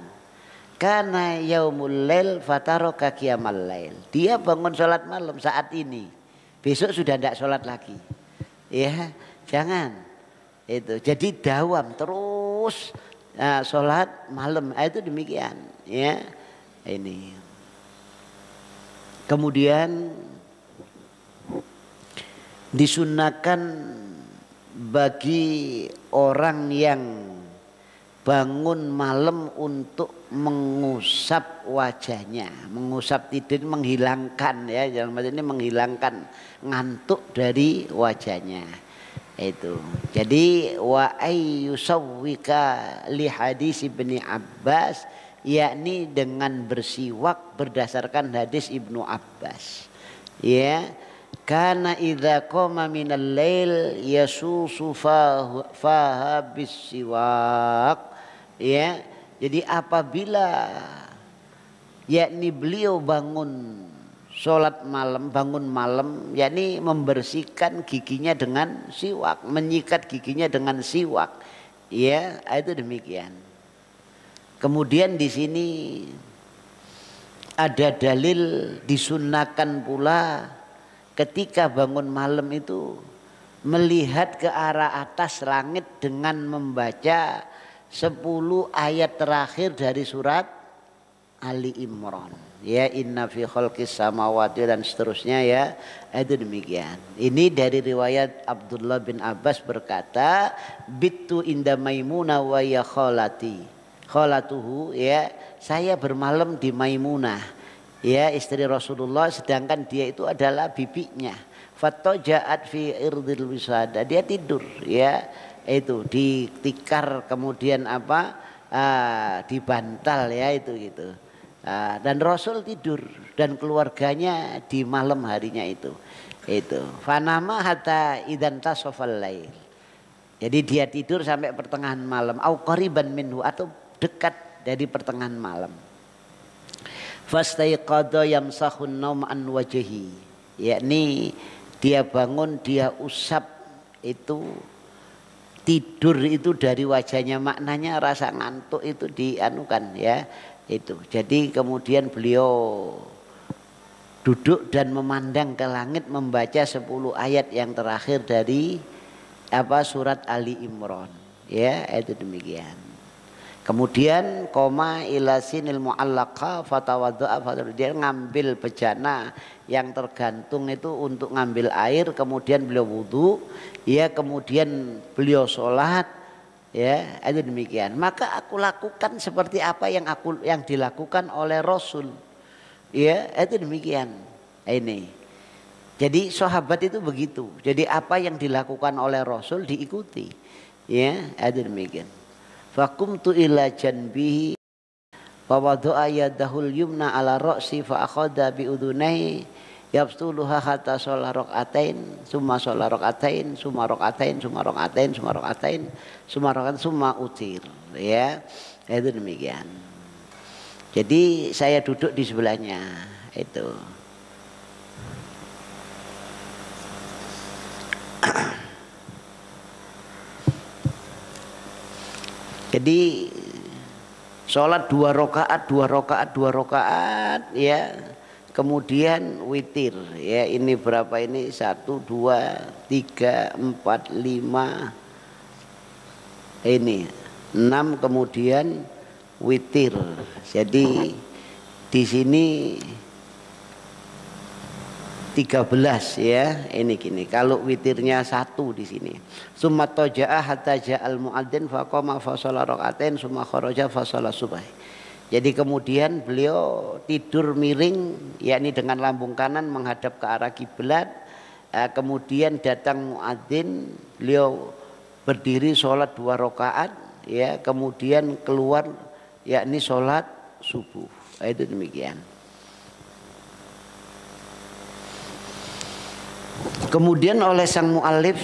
karena yaumul lail fataraka qiyamal lail, dia bangun sholat malam saat ini, besok sudah tidak sholat lagi, ya jangan itu. Jadi dawam terus sholat malam, itu demikian, ya ini. Kemudian disunahkan bagi orang yang bangun malam untuk mengusap wajahnya, mengusap tidur, menghilangkan, ya dalam arti ini menghilangkan ngantuk dari wajahnya. Itu. Jadi wa ayyusawwika li hadis Ibnu Abbas, yakni dengan bersiwak berdasarkan hadis Ibnu Abbas. Ya, kana idza qama minal lail yasusu faha bisiwak. Ya, jadi apabila yakni beliau bangun sholat malam, bangun malam, yakni membersihkan giginya dengan siwak, menyikat giginya dengan siwak. Ya, itu demikian. Kemudian di sini ada dalil disunahkan pula ketika bangun malam itu melihat ke arah atas langit dengan membaca 10 ayat terakhir dari surat Ali Imran. Ya, inna fi khalqis samawati dan seterusnya, ya. Itu demikian. Ini dari riwayat Abdullah bin Abbas berkata, bittu inda Maimunah wa ya khalatuhu, ya, saya bermalam di Maimunah, ya, istri Rasulullah, sedangkan dia itu adalah bibinya. Fatoja'at fi irdil wisada, dia tidur, ya, itu di tikar, kemudian apa, di bantal, ya, itu gitu. Dan Rasul tidur dan keluarganya di malam harinya itu. Fanama hatta idan tasofal lail. Jadi dia tidur sampai pertengahan malam. Au qariban minhu, atau dekat dari pertengahan malam. Fastaiqadha yamsahun naum an wajhi. Yakni dia bangun, dia usap itu, tidur itu dari wajahnya, maknanya rasa ngantuk itu dianukan, ya. Itu. Jadi kemudian beliau duduk dan memandang ke langit membaca 10 ayat yang terakhir dari surat Ali Imran. Ya, itu demikian. Kemudian koma ila sinil mu'allaqa fatawadda'a, dia ngambil bejana yang tergantung itu untuk ngambil air, kemudian beliau wudu, ya, kemudian beliau sholat, ya, itu demikian. Maka aku lakukan seperti apa yang dilakukan oleh Rasul, ya, itu demikian. Ini jadi sahabat itu begitu, jadi apa yang dilakukan oleh Rasul diikuti, ya, itu demikian. Fakumtu ila janbihi wa wada'a yadahul yumna ala ra'si fa akhadha bi udunai yabtuluha hatta sholat raqatain summa sholat raqatain summa raqatain summa raqatain summa raqatain summa raqatain summa utir, ya, itu demikian. Jadi saya duduk di sebelahnya itu. Jadi sholat 2 rakaat, ya, kemudian witir, ya, ini berapa ini, 1, 2, 3, 4, 5, ini 6, kemudian witir. Jadi di sini 13, ya, ini gini. Kalau witirnya 1 di sini. Summa toja'a hatta ja'al mu'adzin faqama fa shalla raqatain summa kharaja fa shalla subh. Jadi kemudian beliau tidur miring, yakni dengan lambung kanan menghadap ke arah kiblat. Kemudian datang muadzin, beliau berdiri sholat 2 rakaat, ya, kemudian keluar, yakni sholat subuh. Itu demikian. Kemudian oleh sang muallif,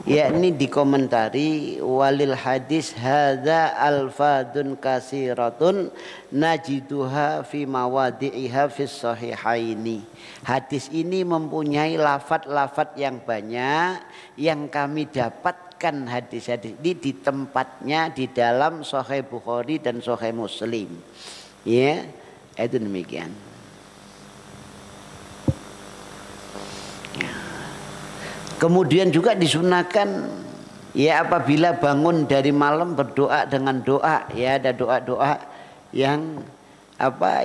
yakni dikomentari, walil hadis hadza alfadun kasiratun najiduha fi mawadi'iha fis sahihaini. Hadis ini mempunyai lafaz-lafaz yang banyak yang kami dapatkan hadis-hadis ini di tempatnya di dalam Sahih Bukhari dan Sahih Muslim. Ya, itu demikian. Kemudian juga disunahkan, ya, apabila bangun dari malam berdoa dengan doa, ya, ada doa-doa yang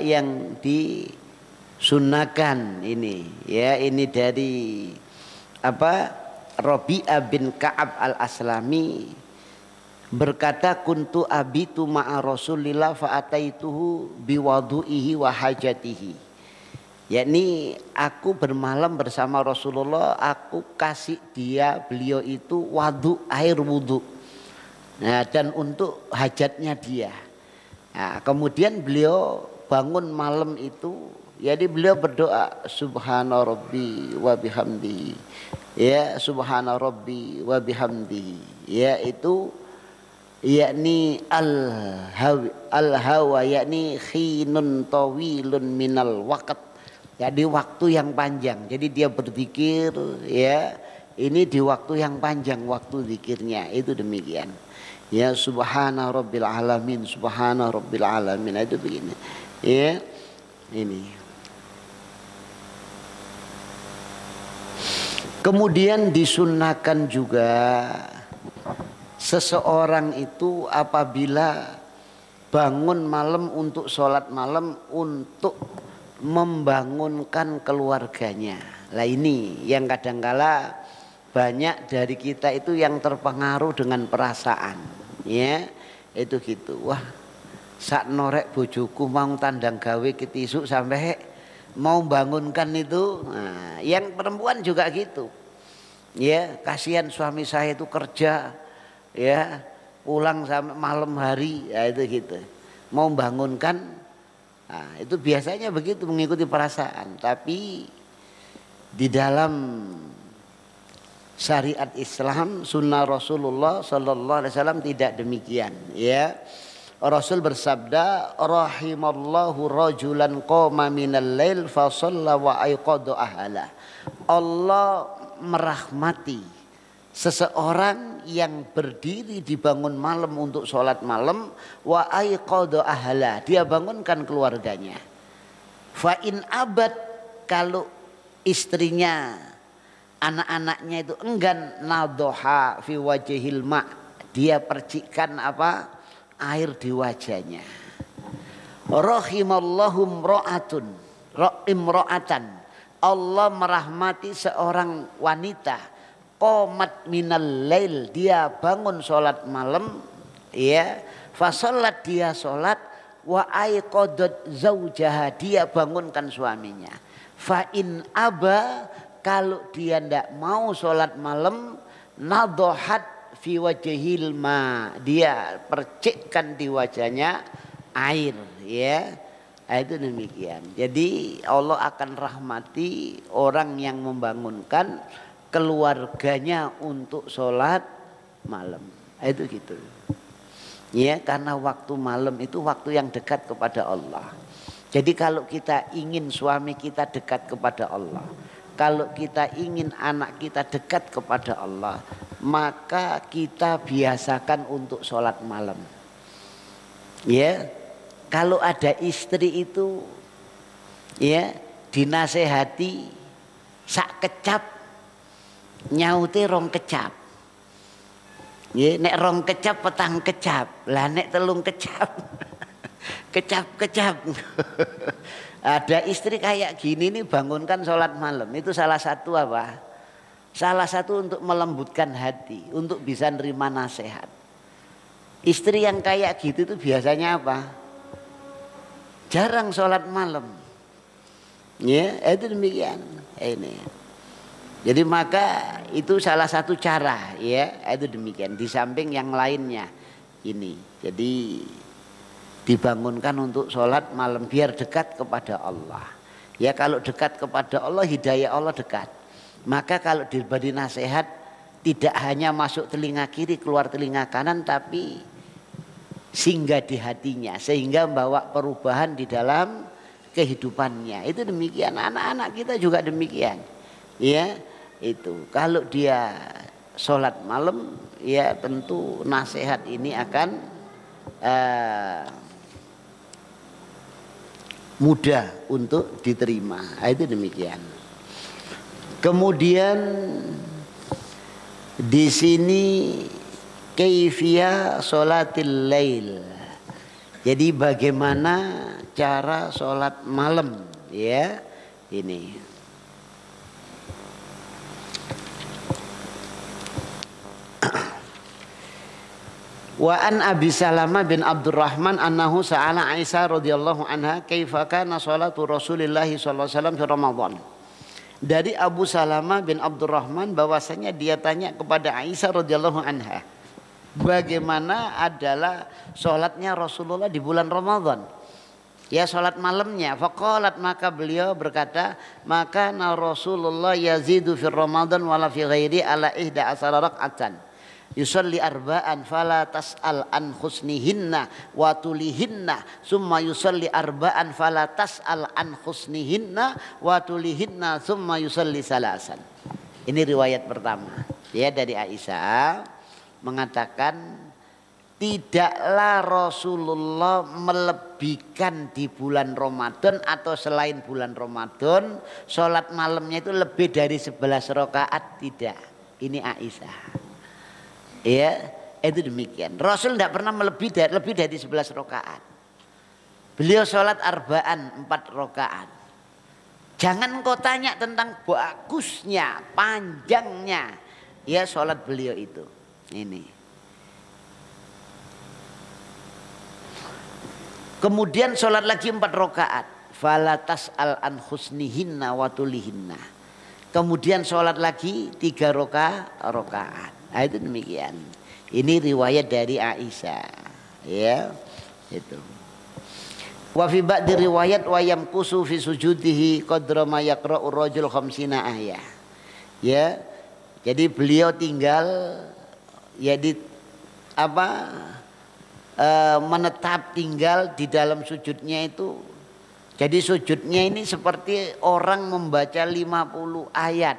yang disunahkan ini, ya, ini dari Rabi'ah bin Ka'ab al-Aslami berkata, kuntu abitu ma'a Rasulillah fa ataituhu biwadu'ihi wa hajatihi. Yakni aku bermalam bersama Rasulullah, aku kasih beliau itu air wudu, nah, dan untuk hajatnya dia. Nah, kemudian beliau bangun malam itu Jadi beliau berdoa subhana rabbi wa bihamdihi. Ya, subhana rabbi wa bihamdihi. Ya, itu yakni al-hawa yakni khinun tawilun minal waqt. Jadi waktu yang panjang. Jadi dia berzikir ya, ini di waktu yang panjang waktu zikirnya, itu demikian. Ya, subhana rabbil alamin, subhana rabbil alamin, itu begini. Ya, ini. Kemudian disunnahkan juga seseorang itu apabila bangun malam untuk sholat malam untuk membangunkan keluarganya. Lah ini yang kadangkala banyak dari kita itu yang terpengaruh dengan perasaan. Ya, itu gitu. Wah, sak norek bojoku mau tandang gawe ketisuk sampai mau bangunkan itu. Nah, yang perempuan juga gitu. Ya, kasihan suami saya itu kerja ya, pulang sampai malam hari, ya itu gitu. Mau bangunkan, nah, itu biasanya begitu, mengikuti perasaan. Tapi di dalam syariat Islam, sunnah Rasulullah Sallallahu Alaihi Wasallam tidak demikian. Ya, Rasul bersabda, rahimallahu rajulan qoma minal lail fa shalla wa ayqadha ahla. Allah merahmati seseorang yang berdiri dibangun malam untuk sholat malam, wa ayqadha ahla, dia bangunkan keluarganya. Fa in abad, kalau istrinya anak-anaknya itu enggan, nadha fi wajhil ma, dia percikkan apa, air di wajahnya. Rahimallahu imra'atan, Allah merahmati seorang wanita, qomat minal lail, dia bangun sholat malam ya, fa sholat, dia sholat, wa aiqadat zaujaha, dia bangunkan suaminya. Fa in aba, kalau dia ndak mau sholat malam, nadhahat fi wajhil ma, dia percikkan di wajahnya air ya. Itu demikian. Jadi Allah akan rahmati orang yang membangunkan keluarganya untuk sholat malam. Itu gitu. Ya, karena waktu malam itu waktu yang dekat kepada Allah. Jadi kalau kita ingin suami kita dekat kepada Allah, kalau kita ingin anak kita dekat kepada Allah, maka kita biasakan untuk sholat malam. Ya, kalau ada istri itu ya dinasehati sak kecap, nyaute rong kecap. Ya, nek rong kecap petang kecap, lah nek telung kecap kecap-kecap. Ada istri kayak gini nih, bangunkan sholat malam, itu salah satu apa? Salah satu untuk melembutkan hati, untuk bisa nerima nasihat. Istri yang kayak gitu itu biasanya apa? Jarang sholat malam. Ya, itu demikian. Ini. Jadi maka itu salah satu cara ya, itu demikian. Di samping yang lainnya ini. Jadi dibangunkan untuk sholat malam biar dekat kepada Allah. Ya, kalau dekat kepada Allah, hidayah Allah dekat. Maka kalau diberi nasihat, tidak hanya masuk telinga kiri keluar telinga kanan, tapi singgah di hatinya sehingga membawa perubahan di dalam kehidupannya. Itu demikian. Anak-anak kita juga demikian. Ya, itu kalau dia sholat malam, ya tentu nasihat ini akan mudah untuk diterima. Itu demikian. Kemudian di sini kaifiyah sholatil lail. Jadi bagaimana cara sholat malam ya ini. Wa an Abi Salamah bin Abdurrahman annahu sa'ala Aisyah radhiyallahu anha kaifa kana sholatu Rasulillah sallallahu alaihi wasallam fi Ramadan. Dari Abu Salamah bin Abdurrahman bahwasanya dia tanya kepada Aisyah radhiyallahu anha, bagaimana adalah sholatnya Rasulullah di bulan Ramadan. Ya sholat malamnya. Faqalat, maka beliau berkata, maka na Rasulullah yazidu fi Ramadan wala fi ghairi ala ihda asara rak'atan. Yusalli arba'an fala tas'al an husnihinna wa tulihinna summa yusalli arba'an fala tas'al an husnihinna wa tulihinna summa yusalli salasan. Ini riwayat pertama ya dari Aisyah mengatakan tidaklah Rasulullah melebihkan di bulan Ramadan atau selain bulan Ramadan sholat malamnya itu lebih dari 11 rakaat, tidak. Ini Aisyah. Ya, itu demikian. Rasul tidak pernah lebih dari 11 rakaat. Beliau sholat arba'an 4 rakaat. Jangan kau tanya tentang bagusnya, panjangnya ya sholat beliau itu. Ini. Kemudian sholat lagi 4 rakaat. Fala tas'al an husnihinna wa tulihinna. Kemudian sholat lagi 3 rakaat. Nah, itu demikian. Ini riwayat dari Aisyah. Ya, itu. Wa fi ba'di riwayat wa yamkusu fi sujudihi qadra ma yaqra'u rajul 50 ayah. Ya. Jadi beliau tinggal ya di menetap tinggal di dalam sujudnya itu. Jadi sujudnya ini seperti orang membaca 50 ayat.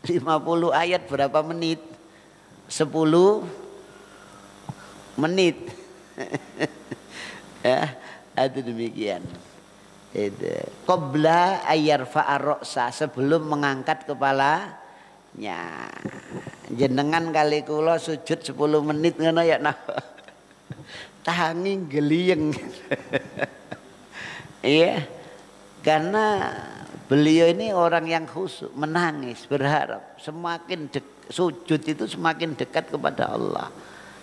50 ayat berapa menit? 10 menit. Ya, itu demikian. Itu. Qabla ayyarfa'a ra'sa, sebelum mengangkat kepalanya. Jenengan kali kula sujud 10 menit ngono ya nah. Tangi geliyeng. Iya. Karena beliau ini orang yang khusyuk, menangis, berharap semakin sujud itu semakin dekat kepada Allah.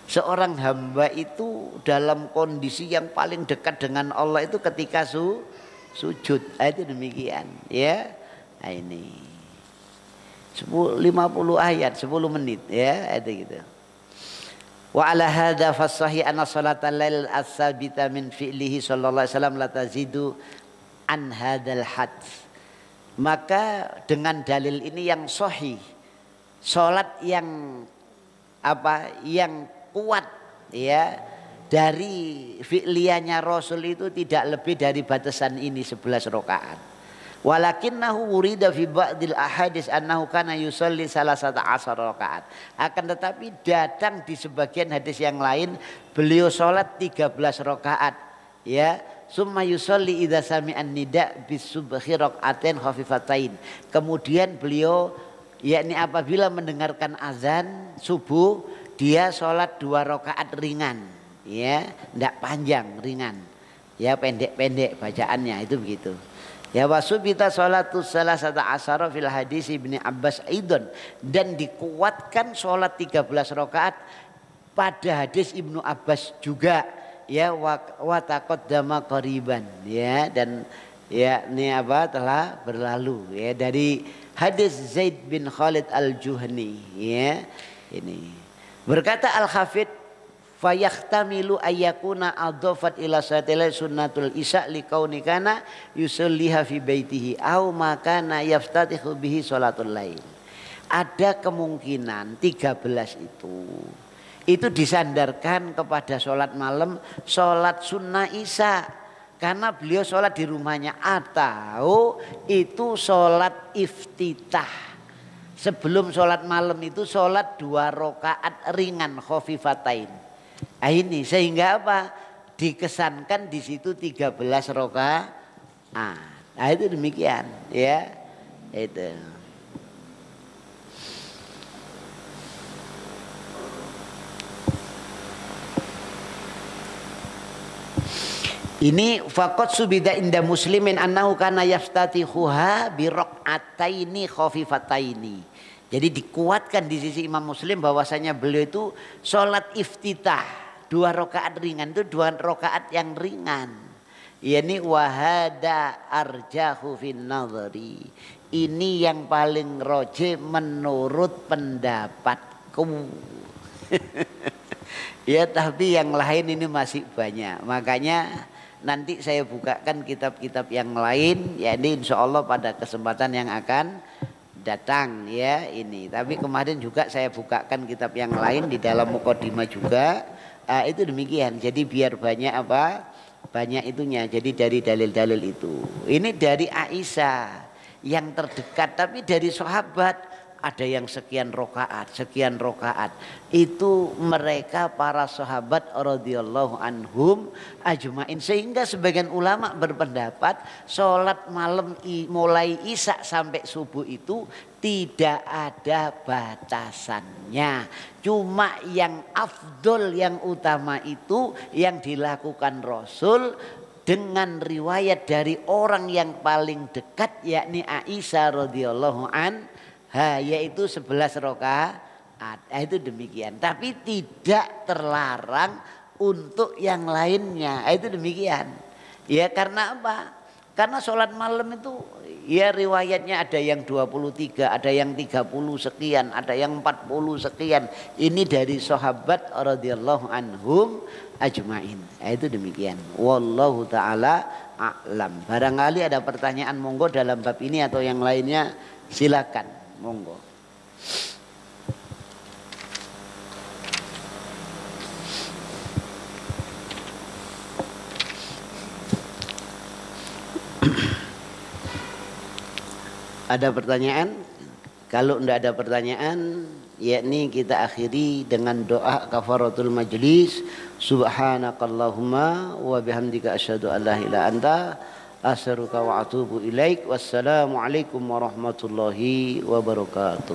Seorang hamba itu dalam kondisi yang paling dekat dengan Allah itu ketika sujud. Itu demikian, ya. Nah, ini 50 ayat 10 menit ya, itu gitu. Wa ala hadza fasahih anna salatal lail as-sabita min fi'lihi sallallahu alaihi wasallam la tazidu an hadzal had. Maka dengan dalil ini yang sahih, salat yang yang kuat ya dari fi'liyahnya Rasul itu tidak lebih dari batasan ini 11 rakaat. Walakinnahu wurida fi ba'dil ahadits annahu kana yusalli salasata asara rakaat. Akan tetapi datang di sebagian hadis yang lain beliau salat 13 rakaat ya. Summa yusalli idza sami'an nida bis subhi rakaatain khafifatain. Kemudian beliau yakni apabila mendengarkan azan subuh dia salat 2 rakaat ringan ya, enggak panjang, ringan. Ya pendek-pendek bacaannya itu begitu. Ya wasubita sholatus salasata asyara fil hadis Ibnu Abbas aidon, dan dikuatkan sholat 13 rakaat pada hadis Ibnu Abbas juga ya wa taqaddama qariban ya, dan ya ini telah berlalu ya dari hadis Zaid bin Khalid al-Juhani ya. Ini berkata Al-Hafidz fayahtamilu ayyakuna adhafat ila salatil sunnatul isya liqauni kana yusalliha fi baitihi aw makana yaftatihu bihi salatul lail. Ada kemungkinan 13 itu disandarkan kepada sholat malam, sholat sunnah isya karena beliau sholat di rumahnya, atau itu sholat iftitah. Sebelum sholat malam itu sholat 2 rakaat ringan khafifatain. Nah, ini sehingga dikesankan di situ 13 rakaat. Nah, itu demikian ya. Itu. Ini faqad subida inda muslimin annahu kana yaftatihuha bi rak'ataini khafifataini. Jadi dikuatkan di sisi Imam Muslim bahwasanya beliau itu sholat iftitah 2 rakaat ringan, itu 2 rakaat yang ringan. Yani wahada arjahu fin nadhari. Ini yang paling roje menurut pendapatku. Ya, tapi yang lain ini masih banyak. Makanya nanti saya bukakan kitab-kitab yang lain, ya ini insya Allah pada kesempatan yang akan datang ya ini. Tapi kemarin juga saya bukakan kitab yang lain di dalam mukadimah juga. Itu demikian. Jadi biar banyak apa? Banyak itunya. Jadi dari dalil-dalil itu. Ini dari Aisyah yang terdekat, tapi dari sahabat ada yang sekian rokaat, sekian rokaat. Itu mereka para sahabat radhiyallahu anhum ajmain. Sehingga sebagian ulama berpendapat sholat malam mulai isya sampai subuh itu tidak ada batasannya. Cuma yang afdol, yang utama itu yang dilakukan Rasul dengan riwayat dari orang yang paling dekat, yakni Aisyah radhiyallahu anha, yaitu 11 rakaat. Itu demikian. Tapi tidak terlarang untuk yang lainnya. Itu demikian. Ya karena apa? Karena sholat malam itu ya riwayatnya ada yang 23, ada yang 30 sekian, ada yang 40 sekian. Ini dari sahabat radhiyallahu anhum ajmain. Itu demikian. Wallahu taala a'lam. Barangkali ada pertanyaan monggo dalam bab ini atau yang lainnya, silakan. Monggo. Ada pertanyaan? Kalau tidak ada pertanyaan, yakni kita akhiri dengan doa kafaratul majlis. Subhanakallahumma wa bihamdika asyhadu an la ilaha illa anta astaghfiruka wa atubu ilaik. Wassalamualaikum warahmatullahi wabarakatuh.